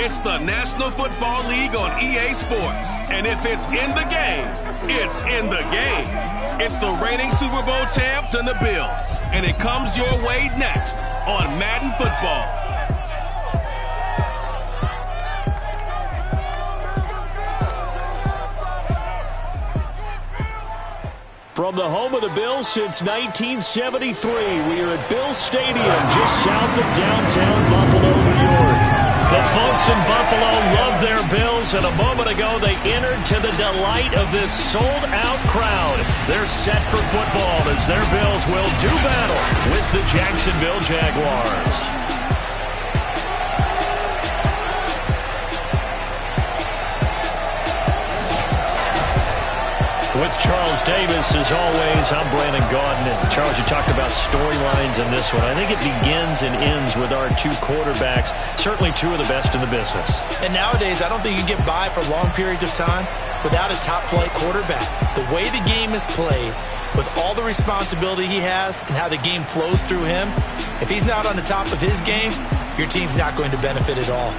It's the National Football League on EA Sports. And if it's in the game, it's in the game. It's the reigning Super Bowl champs and the Bills. And it comes your way next on Madden Football. From the home of the Bills since 1973, we are at Bills Stadium, just south of downtown Buffalo, New York. The folks in Buffalo love their Bills, and a moment ago they entered to the delight of this sold-out crowd. They're set for football as their Bills will do battle with the Jacksonville Jaguars. With Charles Davis, as always, I'm Brandon Gaudin. And Charles, you talked about storylines in this one. I think it begins and ends with our two quarterbacks, certainly two of the best in the business. And nowadays, I don't think you can get by for long periods of time without a top-flight quarterback. The way the game is played, with all the responsibility he has and how the game flows through him, if he's not on the top of his game, your team's not going to benefit at all.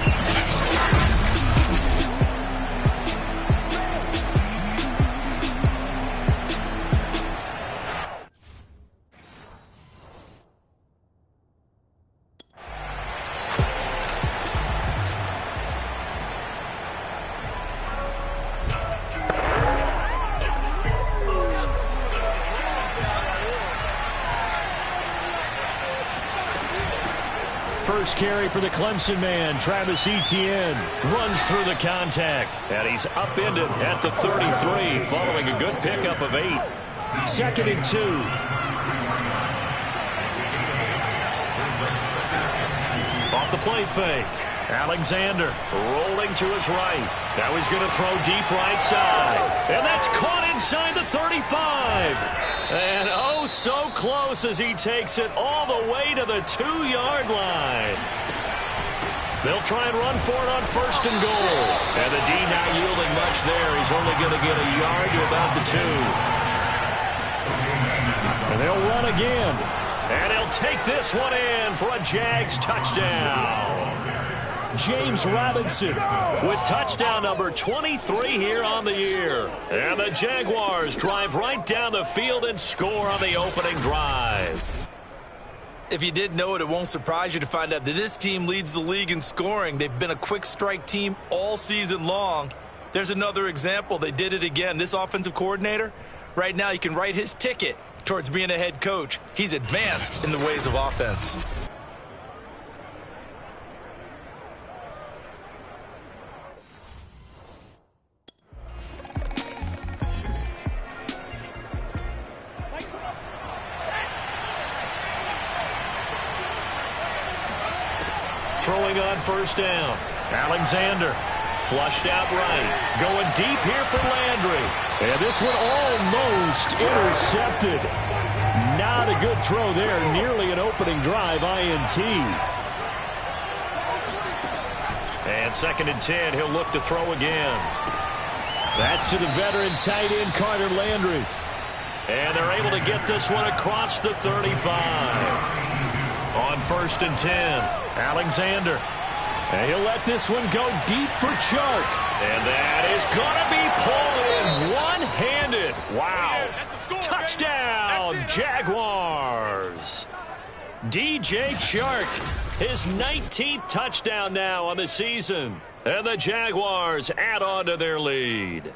First carry for the Clemson man, Travis Etienne, runs through the contact, and he's upended at the 33, following a good pickup of 8. 2nd and 2. Off the play fake. Alexander rolling to his right. Now he's going to throw deep right side. And that's caught inside the 35. And oh, so close as he takes it all the way to the 2-yard line. They'll try and run for it on 1st and goal. And the D not yielding much there. He's only going to get a yard to about the 2. And they'll run again. And he'll take this one in for a Jags touchdown. James Robinson with touchdown number 23 here on the year. And the Jaguars drive right down the field and score on the opening drive. If you did know it, it won't surprise you to find out that this team leads the league in scoring. They've been a quick strike team all season long. There's another example. They did it again. This offensive coordinator, right now you can write his ticket towards being a head coach. He's advanced in the ways of offense. Throwing on 1st down. Alexander flushed out right. Going deep here for Landry. And this one almost intercepted. Not a good throw there. Nearly an opening drive INT. And 2nd and 10. He'll look to throw again. That's to the veteran tight end Carter Landry. And they're able to get this one across the 35. On 1st and 10, Alexander. And he'll let this one go deep for Chark. And that is going to be pulled in one-handed. Wow. Touchdown, Jaguars. DJ Chark, his 19th touchdown now on the season. And the Jaguars add on to their lead.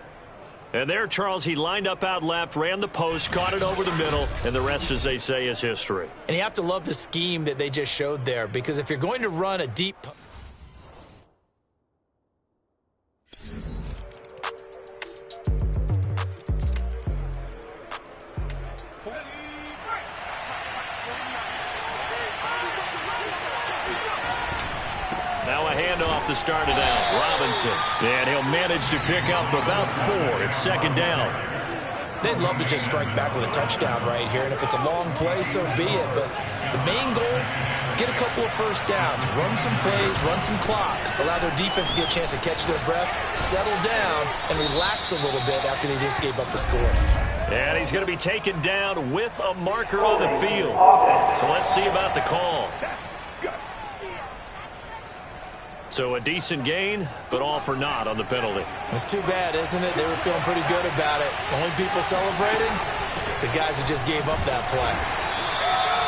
And there, Charles, he lined up out left, ran the post, caught it over the middle, and the rest, as they say, is history. And you have to love the scheme that they just showed there, because if you're going to run a deep... Now a handoff to start it out. Robinson. And he'll manage to pick up about 4. It's 2nd down. They'd love to just strike back with a touchdown right here. And if it's a long play, so be it. But the main goal, get a couple of 1st downs. Run some plays, run some clock. Allow their defense to get a chance to catch their breath, settle down, and relax a little bit after they just gave up the score. And he's going to be taken down with a marker on the field. So let's see about the call. So a decent gain, but all for naught on the penalty. It's too bad, isn't it? They were feeling pretty good about it. The only people celebrating, the guys who just gave up that play.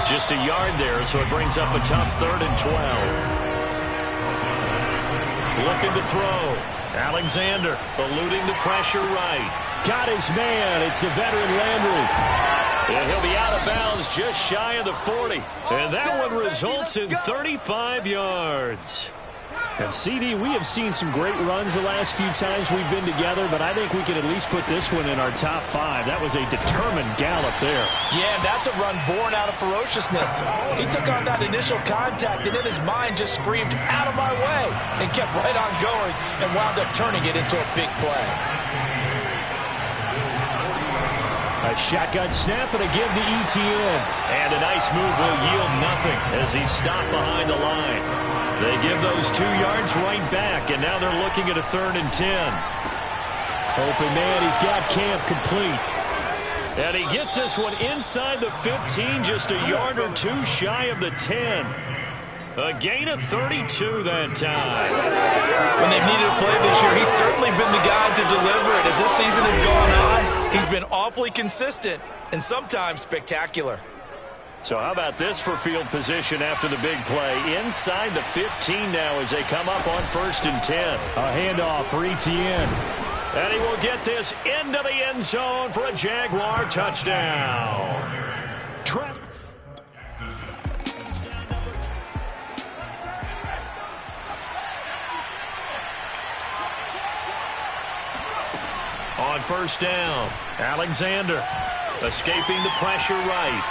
Just a yard there, so it brings up a tough 3rd and 12. Looking to throw. Alexander eluding the pressure right. Got his man. It's the veteran Landry. And he'll be out of bounds just shy of the 40. And that one results in 35 yards. And CD, we have seen some great runs the last few times we've been together, but I think we can at least put this one in our top 5. That was a determined gallop there. Yeah, and that's a run born out of ferociousness. He took on that initial contact, and in his mind just screamed, "Out of my way," and kept right on going and wound up turning it into a big play. A shotgun snap and a give to ETN. And a nice move will yield nothing as he's stopped behind the line. They give those 2 yards right back, and now they're looking at a 3rd and 10. Open man, he's got camp complete. And he gets this one inside the 15, just a yard or 2 shy of the 10. A gain of 32 that time. When they've needed a play this year, he's certainly been the guy to deliver it. As this season has gone on, he's been awfully consistent and sometimes spectacular. So how about this for field position after the big play? Inside the 15 now as they come up on 1st and 10. A handoff for ETN. And he will get this into the end zone for a Jaguar touchdown. On 1st down, Alexander escaping the pressure right.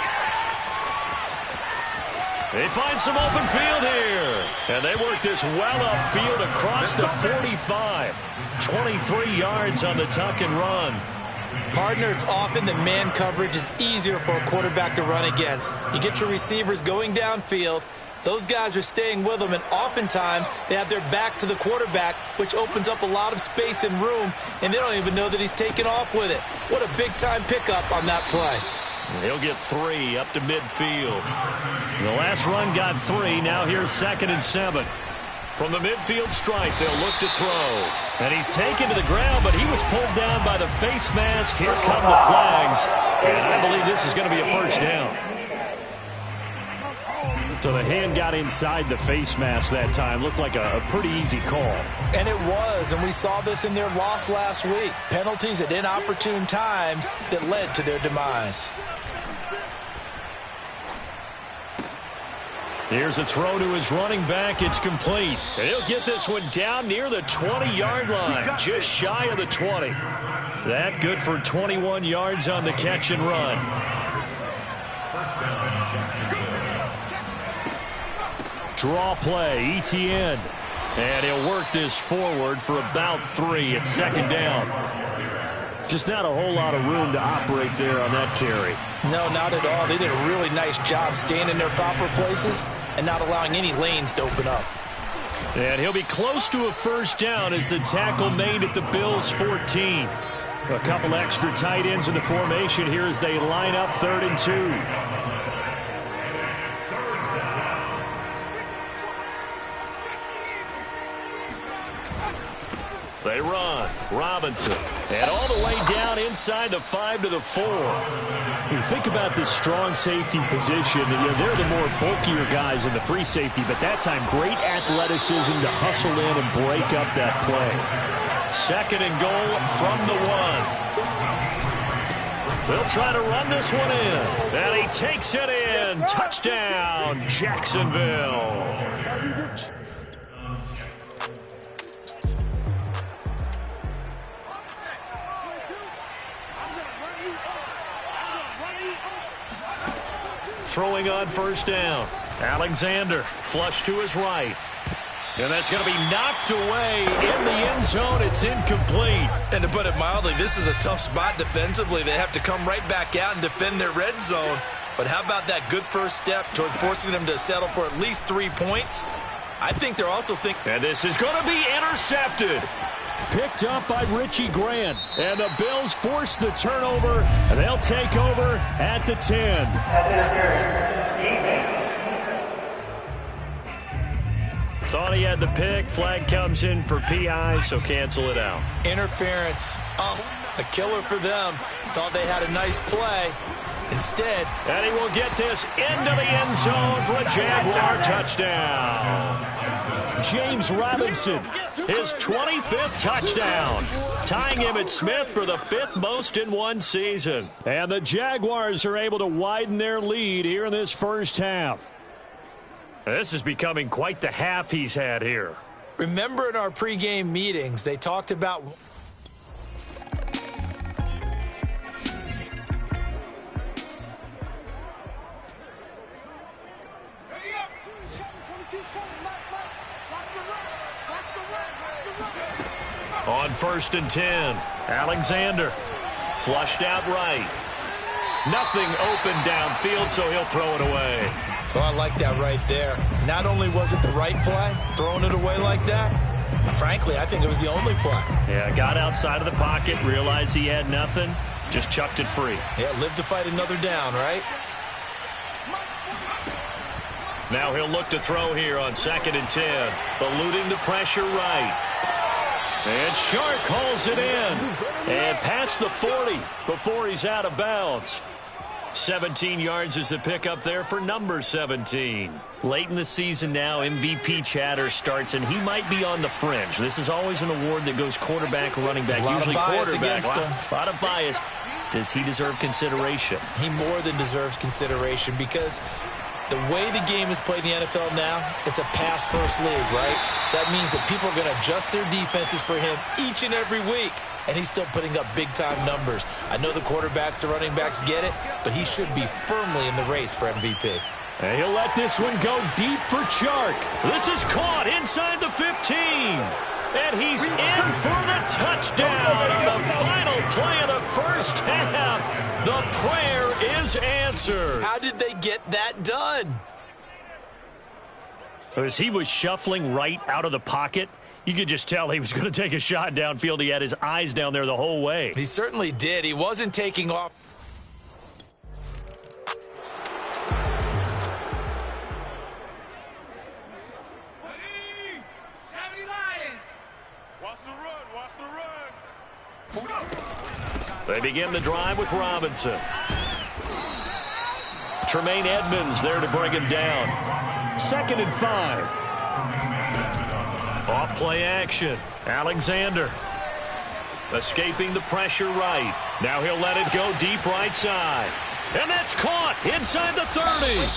They find some open field here. And they work this well upfield across the 45. 23 yards on the tuck and run. Partner, it's often that man coverage is easier for a quarterback to run against. You get your receivers going downfield. Those guys are staying with them, and oftentimes they have their back to the quarterback, which opens up a lot of space and room, and they don't even know that he's taken off with it. What a big-time pickup on that play. He'll get 3 up to midfield. The last run got 3. Now here's 2nd and 7. From the midfield stripe, they'll look to throw. And he's taken to the ground, but he was pulled down by the face mask. Here come the flags. And I believe this is going to be a 1st down. So the hand got inside the face mask that time. Looked like a pretty easy call. And it was, and we saw this in their loss last week. Penalties at inopportune times that led to their demise. Here's a throw to his running back. It's complete. And he'll get this one down near the 20-yard line, just shy of the 20. That good for 21 yards on the catch and run. Draw play, ETN. And he'll work this forward for about 3 at 2nd down. Just not a whole lot of room to operate there on that carry. No, not at all. They did a really nice job staying in their proper places and not allowing any lanes to open up. And he'll be close to a 1st down as the tackle made at the Bills' 14. A couple extra tight ends in the formation here as they line up 3rd and 2. They run. Robinson. And all the way down inside the 5 to the 4. You think about this strong safety position. They're the more bulkier guys in the free safety, but that time great athleticism to hustle in and break up that play. 2nd and goal from the 1. They'll try to run this one in. And he takes it in. Touchdown, Jacksonville. Throwing on 1st down. Alexander flush to his right. And that's going to be knocked away in the end zone. It's incomplete. And to put it mildly, this is a tough spot defensively. They have to come right back out and defend their red zone. But how about that good first step towards forcing them to settle for at least 3 points? I think they're also thinking. And this is going to be intercepted. Picked up by Richie Grant. And the Bills force the turnover. And they'll take over at the 10. Thought he had the pick. Flag comes in for PI, so cancel it out. Interference. Oh, a killer for them. Thought they had a nice play. Instead. And he will get this into the end zone for a Jaguar touchdown. James Robinson, his 25th touchdown, tying Emmitt Smith for the 5th most in one season. And the Jaguars are able to widen their lead here in this first half. This is becoming quite the half he's had here. Remember in our pregame meetings, they talked about... On 1st and 10, Alexander flushed out right. Nothing open downfield, so he'll throw it away. Oh, I like that right there. Not only was it the right play, throwing it away like that, frankly, I think it was the only play. Yeah, got outside of the pocket, realized he had nothing, just chucked it free. Yeah, live to fight another down, right? Now he'll look to throw here on 2nd and 10, eluding the pressure right. And Shark hauls it in and past the 40 before he's out of bounds. 17 yards is the pickup there for number 17. Late in the season now, MVP chatter starts, and he might be on the fringe. This is always an award that goes quarterback, running back, usually quarterback. A lot of bias. Does he deserve consideration? He more than deserves consideration because the way the game is played in the NFL now, it's a pass-first league, right? So that means that people are going to adjust their defenses for him each and every week, and he's still putting up big-time numbers. I know the quarterbacks, the running backs get it, but he should be firmly in the race for MVP. And he'll let this one go deep for Chark. This is caught inside the 15. And he's in for the touchdown on the final play of the first half. The prayer is answered. How did they get that done? As he was shuffling right out of the pocket, you could just tell he was going to take a shot downfield. He had his eyes down there the whole way. He certainly did. He wasn't taking off. They begin the drive with Robinson. Tremaine Edmonds there to bring him down. 2nd and 5. Off play action. Alexander escaping the pressure right. Now he'll let it go deep right side. And that's caught inside the 30.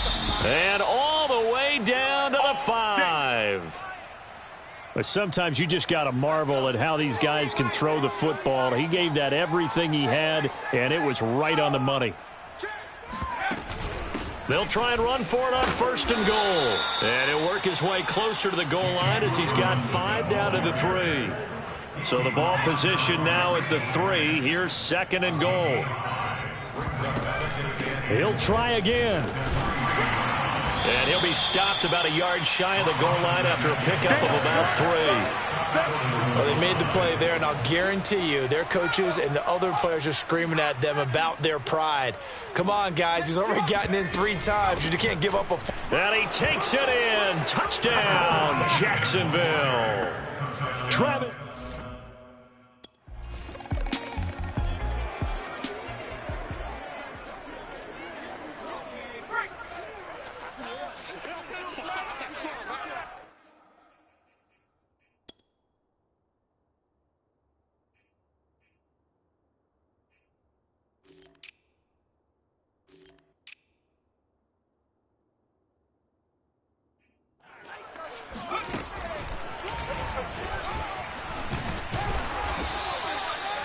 And all the way down to the 5. But sometimes you just got to marvel at how these guys can throw the football. He gave that everything he had, and it was right on the money. They'll try and run for it on 1st and goal. And he'll work his way closer to the goal line as he's got 5 down to the 3. So the ball position now at the 3. Here's 2nd and goal. He'll try again. And he'll be stopped about a yard shy of the goal line after a pickup of about 3. Well, they made the play there, and I'll guarantee you their coaches and the other players are screaming at them about their pride. Come on, guys. He's already gotten in 3 times. You can't give up a... And he takes it in. Touchdown, Jacksonville. Travis.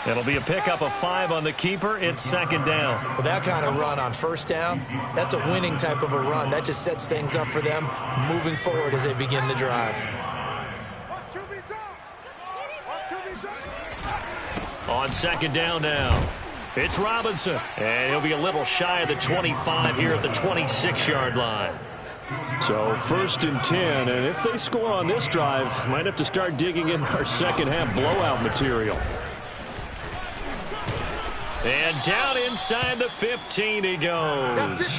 It'll be a pickup of 5 on the keeper. It's 2nd down. Well, that kind of run on 1st down, that's a winning type of a run. That just sets things up for them moving forward as they begin the drive. On 2nd down now, it's Robinson. And he'll be a little shy of the 25 here at the 26-yard line. So 1st and 10, and if they score on this drive, might have to start digging in our second half blowout material. And down inside the 15 he goes.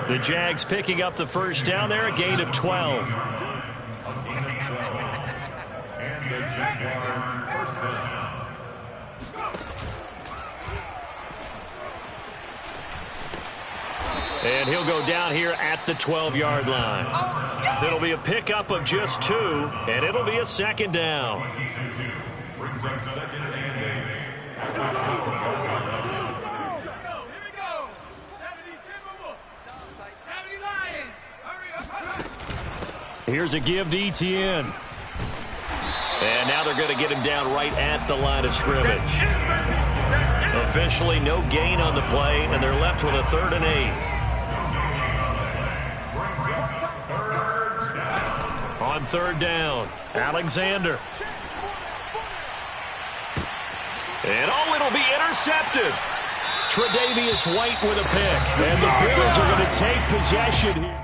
The Jags picking up the 1st down there, a gain of 12. And the Jaguars first down. And he'll go down here at the 12-yard line. It'll be a pickup of just 2, and it'll be a second down. Brings up second and 8. Here's a give to ETN. And now they're going to get him down right at the line of scrimmage. Officially no gain on the play, and they're left with a 3rd and 8. On 3rd down, Alexander. And it'll be intercepted. Tre'Davious White with a pick. And the Bills are going to take possession here.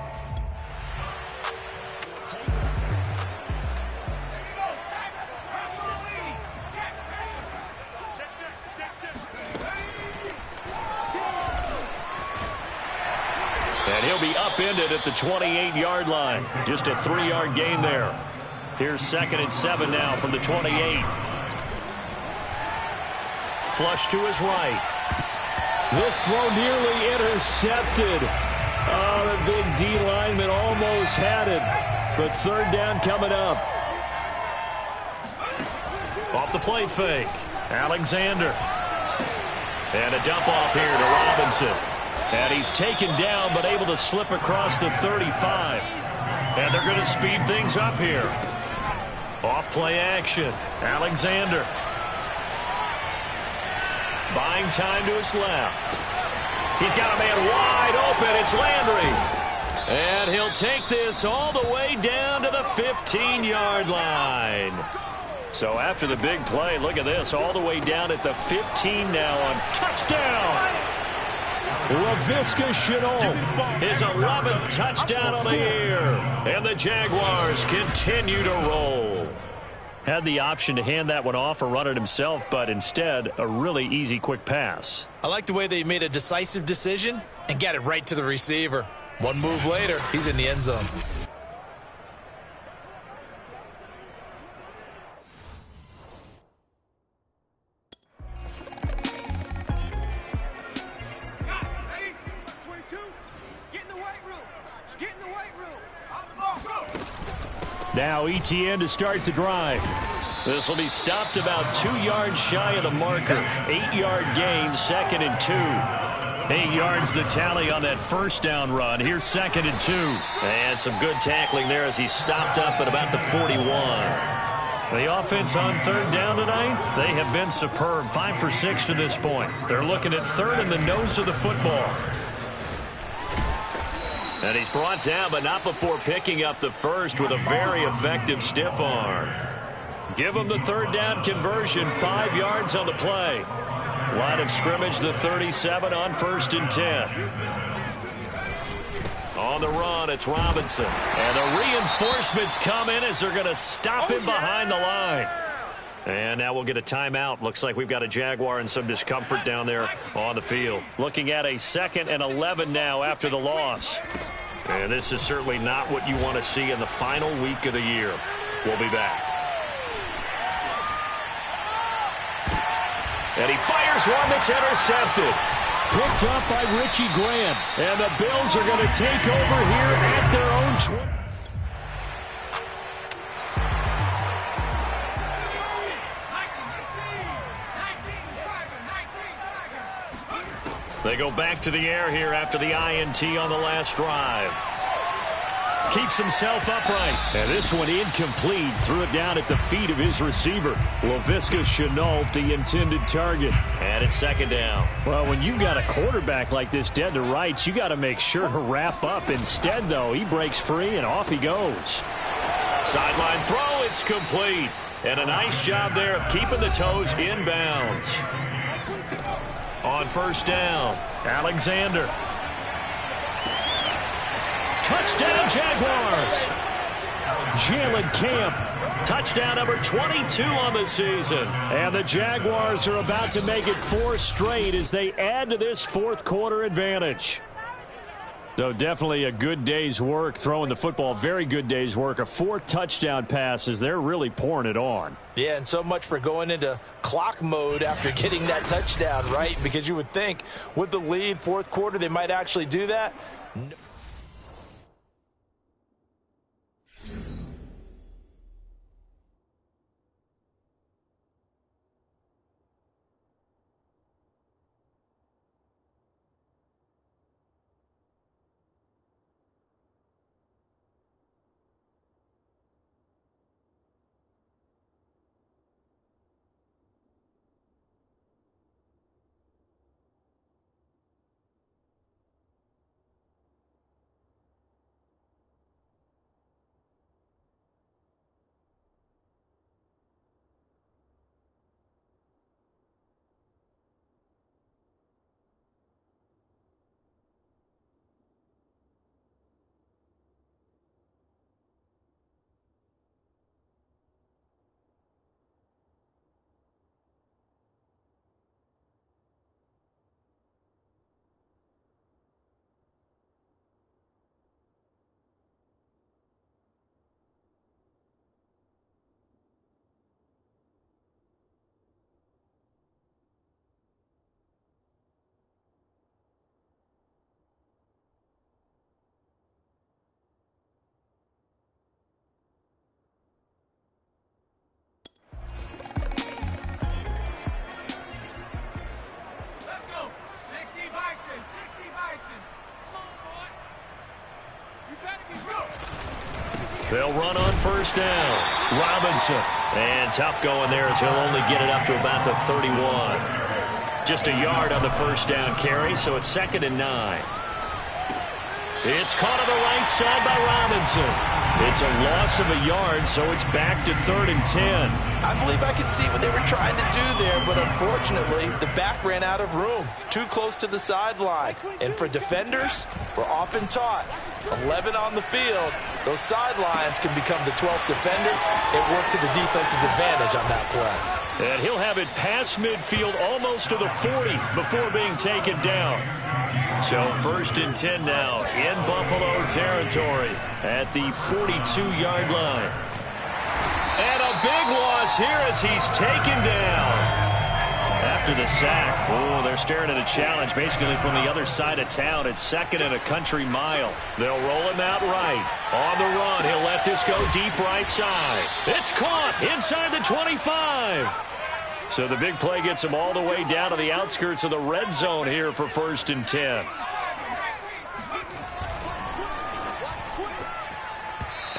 And he'll be upended at the 28-yard line. Just a 3-yard gain there. Here's 2nd and 7 now from the 28. Flush to his right. This throw nearly intercepted. Oh, the big D lineman almost had it. But 3rd down coming up. Off the play fake. Alexander. And a dump off here to Robinson. And he's taken down, but able to slip across the 35. And they're going to speed things up here. Off play action. Alexander. Buying time to his left. He's got a man wide open. It's Landry. And he'll take this all the way down to the 15-yard line. So after the big play, look at this. All the way down at the 15 now on touchdown. Laviska Shenault, his 11th touchdown of the year. And the Jaguars continue to roll. Had the option to hand that one off or run it himself, but instead, a really easy, quick pass. I like the way they made a decisive decision and got it right to the receiver. One move later, he's in the end zone. Now ETN to start the drive. This will be stopped about 2 yards shy of the marker. 8-yard gain, 2nd and 2. 8 yards the tally on that first down run. Here's 2nd and 2. And some good tackling there as he stopped up at about the 41. The offense on 3rd down tonight, they have been superb. 5 for 6 to this point. They're looking at 3rd in the nose of the football. And he's brought down, but not before picking up the first with a very effective stiff arm. Give him the 3rd down conversion, 5 yards on the play. Line of scrimmage, the 37 on 1st and 10. On the run, it's Robinson. And the reinforcements come in as they're going to stop him behind the line. And now we'll get a timeout. Looks like we've got a Jaguar and some discomfort down there on the field. Looking at a 2nd and 11 now after the loss. And this is certainly not what you want to see in the final week of the year. We'll be back. And he fires one that's intercepted. Picked up by Richie Grant. And the Bills are going to take over here at their own 20. They go back to the air here after the INT on the last drive. Keeps himself upright. And this one incomplete. Threw it down at the feet of his receiver. Laviska Shenault, the intended target. And it's 2nd down. Well, when you've got a quarterback like this dead to rights, you got to make sure to wrap up. Instead, though, he breaks free and off he goes. Sideline throw, it's complete. And a nice job there of keeping the toes inbounds. On 1st down, Alexander. Touchdown, Jaguars. Jalen Camp. Touchdown number 22 on the season. And the Jaguars are about to make it 4 straight as they add to this 4th quarter advantage. So definitely a good day's work throwing the football. Very good day's work. A 4th touchdown passes. They're really pouring it on. Yeah, and so much for going into clock mode after getting that touchdown, right? Because you would think with the lead, 4th quarter, they might actually do that. No. They'll run on first down. Robinson. And tough going there as he'll only get it up to about the 31. Just a yard on the first down carry, so it's 2nd and 9. It's caught on the right side by Robinson. It's a loss of a yard, so it's back to 3rd and 10. I believe I could see what they were trying to do there, but unfortunately, the back ran out of room. Too close to the sideline. And for defenders, we're often taught, 11 on the field, those sidelines can become the 12th defender. It worked to the defense's advantage on that play. And he'll have it past midfield almost to the 40 before being taken down. So 1st and 10 now in Buffalo territory at the 42-yard line. And a big loss here as he's taken down. After the sack, oh, they're staring at a challenge basically from the other side of town. It's 2nd and a country mile. They'll roll him out right. On the run, he'll let this go deep right side. It's caught inside the 25. So the big play gets him all the way down to the outskirts of the red zone here for 1st and 10.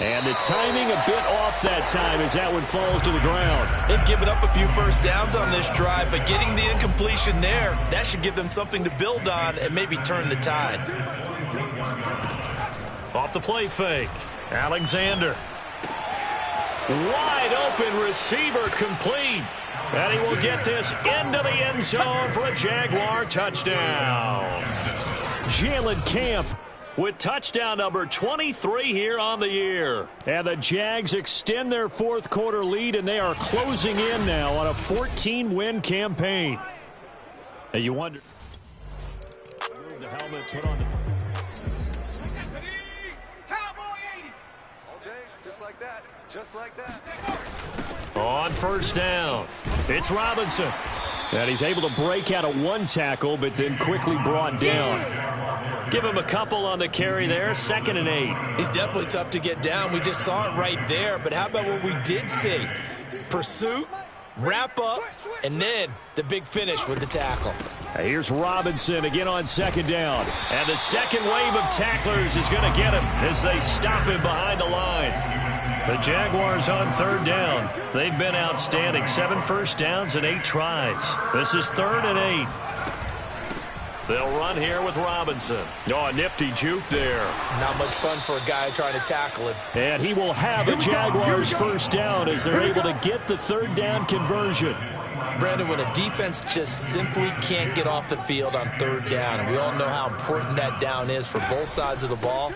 And the timing a bit off that time as that one falls to the ground. They've given up a few first downs on this drive, but getting the incompletion there, that should give them something to build on and maybe turn the tide. Off the play fake, Alexander. Wide open receiver complete. And he will get this into the end zone for a Jaguar touchdown. Jalen Camp with touchdown number 23 here on the year. And the Jags extend their 4th quarter lead, and they are closing in now on a 14-win campaign. And you wonder. Move the helmet, put on the. All day, just like that. Just like that. On first down, it's Robinson. And he's able to break out of one tackle, but then quickly brought down. Give him a couple on the carry there, 2nd and 8. He's definitely tough to get down. We just saw it right there, but how about what we did see? Pursuit, wrap up, and then the big finish with the tackle. Here's Robinson again on 2nd down. And the second wave of tacklers is going to get him as they stop him behind the line. The Jaguars on 3rd down. They've been outstanding. 7 first downs and 8 tries. This is 3rd and 8. They'll run here with Robinson. Oh, a nifty juke there. Not much fun for a guy trying to tackle him. And he will have a Jaguars first down as they're able to get the 3rd down conversion. Brandon, when a defense just simply can't get off the field on 3rd down, and we all know how important that down is for both sides of the ball,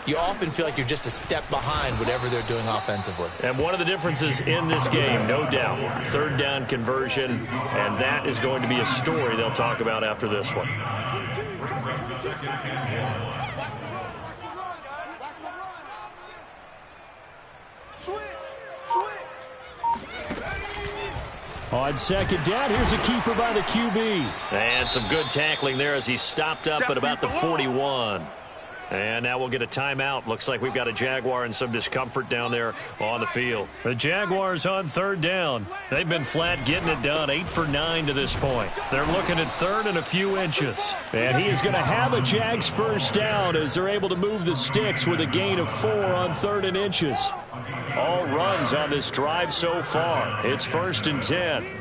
you often feel like you're just a step behind whatever they're doing offensively. And one of the differences in this game, no doubt, 3rd down conversion, and that is going to be a story they'll talk about after this one. On second down, here's a keeper by the QB. And some good tackling there as he stopped up at about the 41. And now we'll get a timeout. Looks like we've got a Jaguar and some discomfort down there on the field. The Jaguars on third down. They've been flat getting it done, 8 for 9 to this point. They're looking at third and a few inches. And he is going to have a Jags first down as they're able to move the sticks with a gain of 4 on third and inches. All runs on this drive so far. It's 1st and 10.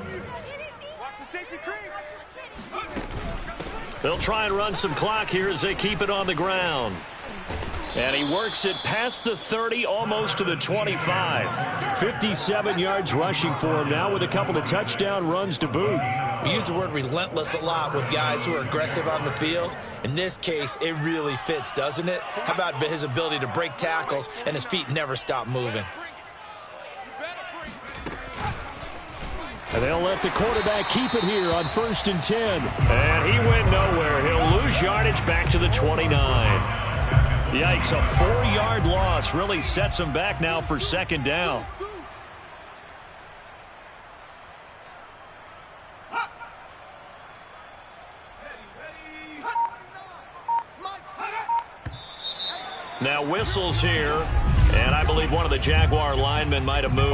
They'll try and run some clock here as they keep it on the ground. And he works it past the 30, almost to the 25. 57 yards rushing for him now with a couple of touchdown runs to boot. We use the word relentless a lot with guys who are aggressive on the field. In this case, it really fits, doesn't it? How about his ability to break tackles and his feet never stop moving? And they'll let the quarterback keep it here on 1st and 10. And he went nowhere. He'll lose yardage back to the 29. Yikes, a 4-yard loss really sets him back now for second down. Now whistles here, and I believe one of the Jaguar linemen might have moved.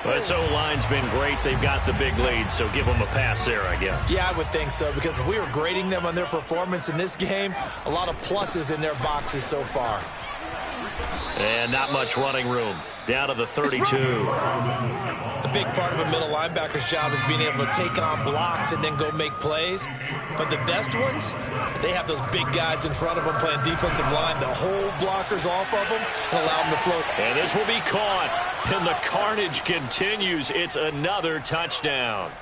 This O-line's been great. They've got the big lead, so give them a pass there, I guess. Yeah, I would think so, because if we were grading them on their performance in this game, a lot of pluses in their boxes so far. And not much running room. Down to the 32. A big part of a middle linebacker's job is being able to take on blocks and then go make plays. But the best ones, they have those big guys in front of them playing defensive line to hold blockers off of them and allow them to float. And this will be caught. And the carnage continues. It's another touchdown.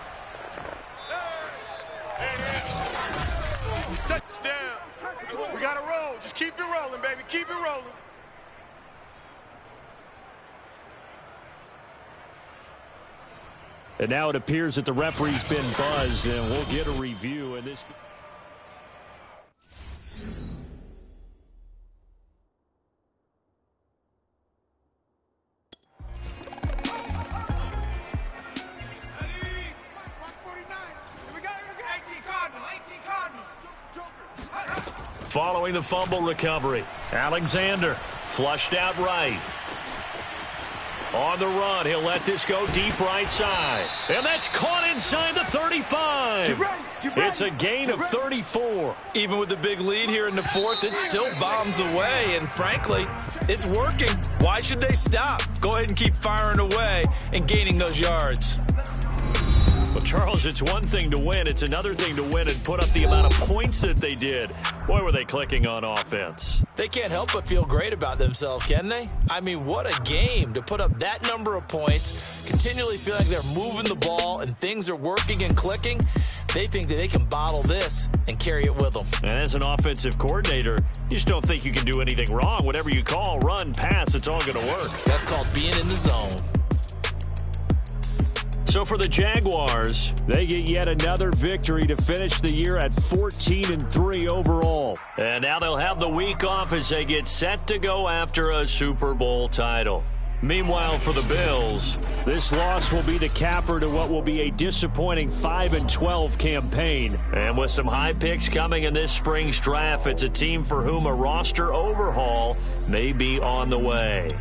Touchdown. We got to roll. Just keep it rolling, baby. Keep it rolling. And now it appears that the referee's been buzzed, and we'll get a review. And this. Following the fumble recovery, Alexander flushed out right. On the run, he'll let this go deep right side. And that's caught inside the 35. Get ready. It's a gain of 34. Even with the big lead here in the fourth, it still bombs away. And frankly, it's working. Why should they stop? Go ahead and keep firing away and gaining those yards. Well, Charles, it's one thing to win. It's another thing to win and put up the amount of points that they did. Boy, were they clicking on offense. They can't help but feel great about themselves, can they? I mean, what a game to put up that number of points, continually feel like they're moving the ball and things are working and clicking. They think that they can bottle this and carry it with them. And as an offensive coordinator, you just don't think you can do anything wrong. Whatever you call, run, pass, it's all going to work. That's called being in the zone. So for the Jaguars, they get yet another victory to finish the year at 14-3 overall. And now they'll have the week off as they get set to go after a Super Bowl title. Meanwhile, for the Bills, this loss will be the capper to what will be a disappointing 5-12 campaign. And with some high picks coming in this spring's draft, it's a team for whom a roster overhaul may be on the way.